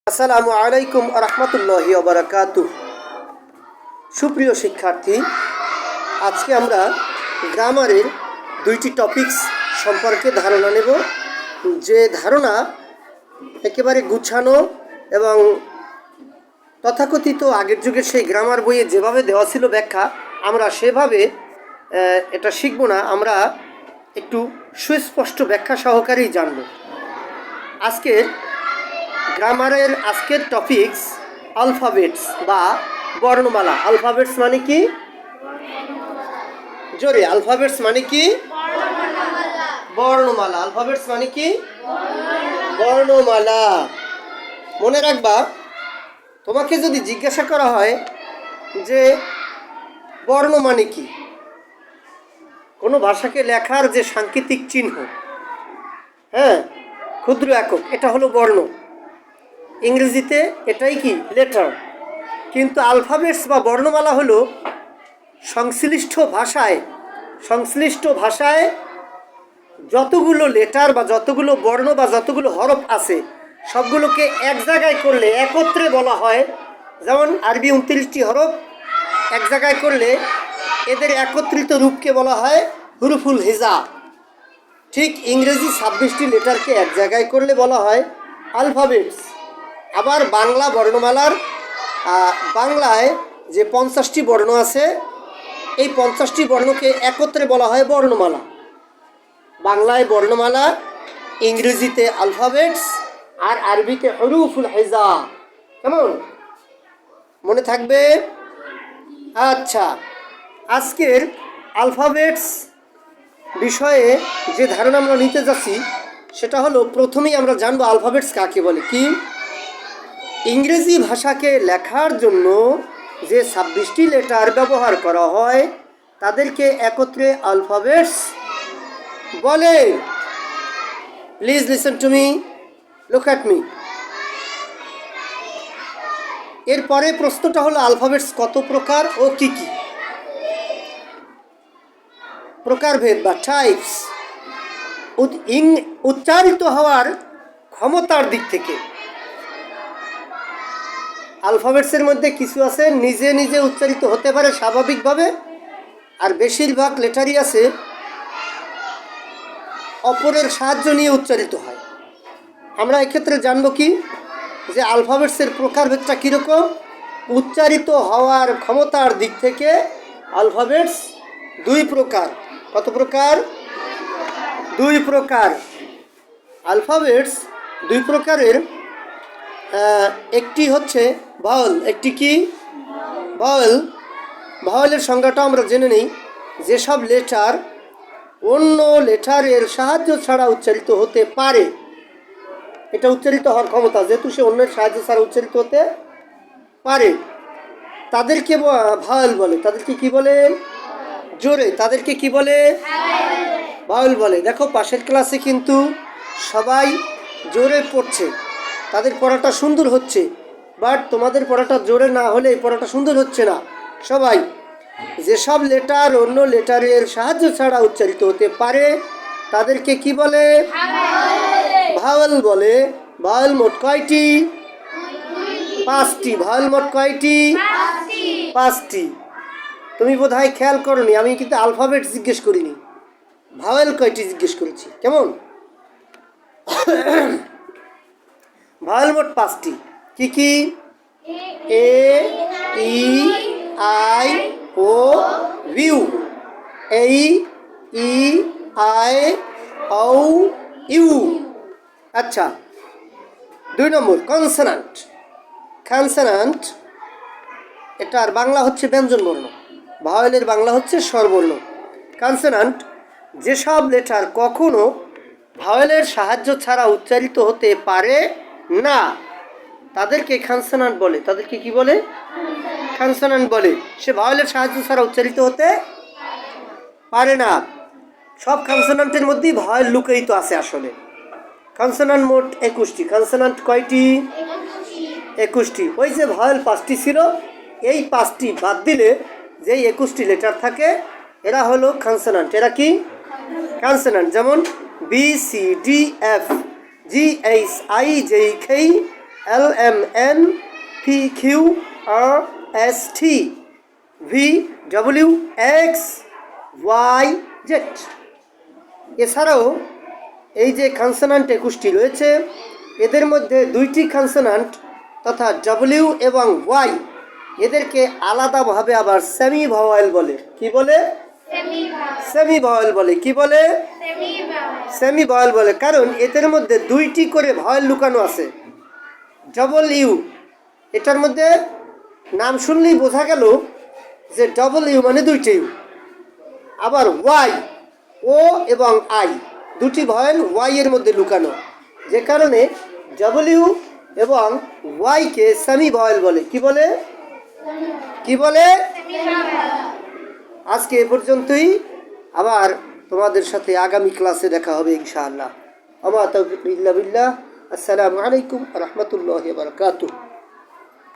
আসসালামু আলাইকুম রহমতুল্লাহি ওয়া বারাকাতুহু। সুপ্রিয় শিক্ষার্থী, আজকে আমরা গ্রামারের দুইটি টপিকস সম্পর্কে ধারণা নেব, যে ধারণা একেবারে গুছানো এবং তথাকথিত আগের যুগের সেই গ্রামার বইয়ে যেভাবে দেওয়া ছিল ব্যাখ্যা, আমরা সেভাবে এটা শিখব না। আমরা একটু সুস্পষ্ট ব্যাখ্যা সহকারেই জানব। আজকের গ্রামারের আজকের টপিকস আলফাবেটস বা বর্ণমালা। আলফাবেটস মানে কি? জোরে, আলফাবেটস মানে কি? বর্ণমালা। আলফাবেটস মানে কি? বর্ণমালা। মনে রাখবা, তোমাকে যদি জিজ্ঞাসা করা হয় যে বর্ণ মানে কি, কোনো ভাষাকে লেখার যে সাংকেতিক চিহ্ন, ক্ষুদ্র একক, এটা হলো বর্ণ। ইংরেজিতে এটাই কি? লেটার। কিন্তু আলফাবেটস বা বর্ণমালা হলো সংশ্লিষ্ট ভাষায় যতগুলো লেটার বা যতগুলো বর্ণ বা যতগুলো হরফ আছে সবগুলোকে এক জায়গায় করলে একত্রে বলা হয়। যেমন আরবি 29টি হরফ এক জায়গায় করলে এদের একত্রিত রূপকে বলা হয় হুরুফুল হিজা। ঠিক ইংরেজি 26টি লেটারকে এক জায়গায় করলে বলা হয় আলফাবেটস। আবার বাংলা বর্ণমালার বাংলায় যে 50টি বর্ণ আছে, এই 50টি বর্ণকে একত্রে বলা হয় বর্ণমালা। বাংলায় বর্ণমালা, ইংরেজিতে আলফাবেটস, আর আরবিতে হুরুফুল হিজা। কেমন? মনে থাকবে? আচ্ছা, আজকের আলফাবেটস বিষয়ে যে ধারণা আমরা নিতে যাচ্ছি সেটা হলো, প্রথমেই আমরা জানবো আলফাবেটস কাকে বলে। কি? ইংরেজি ভাষাকে লেখার জন্য যে 26টি লেটার ব্যবহার করা হয় তাদেরকে একত্রে আলফাবেটস বলে। Please listen to me, look at me. এরপরে প্রশ্নটা হলো আলফাবেটস কত প্রকার ও কি কি? প্রকারভেদ বা টাইপস। উচ্চারিত হওয়ার ক্ষমতার দিক থেকে আলফাবেটসের মধ্যে কিছু আছে নিজে নিজে উচ্চারিত হতে পারে স্বাভাবিকভাবে, আর বেশিরভাগ লেটারই আছে অপরের সাহায্য নিয়ে উচ্চারিত হয়। আমরা এক্ষেত্রে জানবো কি, যে আলফাবেটসের প্রকারভেদটা কীরকম। উচ্চারিত হওয়ার ক্ষমতার দিক থেকে আলফাবেটস দুই প্রকার। কত প্রকার? দুই প্রকার। আলফাবেটস দুই প্রকারের। একটি হচ্ছে ভাওয়েল। একটি কি? ভাওয়েল। ভাওয়েলের সংজ্ঞাটা আমরা জেনে নিই। যেসব লেটার অন্য লেটারের সাহায্য ছাড়া উচ্চারিত হতে পারে, এটা উচ্চারিত হওয়ার ক্ষমতা, যেহেতু সে অন্যের সাহায্য ছাড়া উচ্চারিত হতে পারে, তাদেরকে ভাওয়েল বলে। তাদেরকে কি বলে? জোরে, তাদেরকে কি বলে? ভাওয়েল বলে। দেখো, পাশের ক্লাসে কিন্তু সবাই জোরে পড়ছে, তাদের পড়াটা সুন্দর হচ্ছে, বাট তোমাদের পড়াটা জোরে না হলে এই পড়াটা সুন্দর হচ্ছে না। সবাই, যেসব লেটার অন্য লেটারের সাহায্য ছাড়া উচ্চারিত হতে পারে তাদেরকে কি বলে? ভাওয়েল বলে। ভাওয়েল মোট কয়টি? 5টি। ভাওয়েল মোট কয়টি? 5টি। তুমি বোধহয় খেয়াল করনি, আমি কিন্তু আলফাবেট জিজ্ঞেস করিনি, ভাওয়েল কয়টি জিজ্ঞেস করেছি। কেমন? ভাওয়েল মোট 5টি। কি কি? এ, ই, আই, ও, ইউ। এই, ই, আই, ও, ইউ। আচ্ছা, 2 নম্বর কনসোনান্ট। কনসোনান্ট, এটার বাংলা হচ্ছে ব্যঞ্জন বর্ণ, ভাওয়েলের বাংলা হচ্ছে স্বরবর্ণ। কনসোনান্ট, যেসব লেটার কখনো ভাওয়েলের সাহায্য ছাড়া উচ্চারিত হতে পারে না তাদেরকে কনসোনান্ট বলে। তাদেরকে কি বলে? কনসোনান্ট বলে। সে ভাওয়েলের সাহায্য ছাড়া উচ্চারিত হতে পারে না। সব কনসোনান্টের মধ্যেই ভাওয়েল লুকায়িত আছে আসলে। কনসোনান্ট মোট 21টি। কনসোনান্ট কয়টি? 21টি। ওই যে ভাওয়েল 5টি ছিল, এই 5টি বাদ দিলে যেই 21টি লেটার থাকে এরা হলো কনসোনান্ট। এরা কি? কনসোনান্ট। যেমন B, C, D, F, G, H, I, J, K, LMNPQRST VWXYZ। এছাড়াও এই যে কনসোনান্ট 21টি রয়েছে, এদের মধ্যে 2টি কনসোনান্ট তথা ডব্লিউ এবং ওয়াই, এদেরকে আলাদাভাবে আবার সেমি ভাওয়েল বলে। কি বলে? সেমি ভাওয়েল বলে। কি বলে? সেমি ভাওয়েল বলে, কারণ এদের মধ্যে 2টি করে ভাওয়েল লুকানো আছে। ডবল ইউ, এটার মধ্যে নাম শুনলেই বোঝা গেল যে ডবল ইউ মানে 2টি ইউ। আবার ওয়াই, ও এবং আই, 2টি ভয়েল ওয়াই এর মধ্যে লুকানো, যে কারণে ডব্লিউ এবং ওয়াইকে সেমি ভয়েল বলে। কি বলে? কি বলে? আজকে এ পর্যন্তই, আবার তোমাদের সাথে আগামী ক্লাসে দেখা হবে ইনশাআল্লাহ। আমা তাওফিক ইল্লা বিল্লাহ। আসসালামু আলাইকুম ওয়া রাহমাতুল্লাহি ওয়া বারাকাতুহু।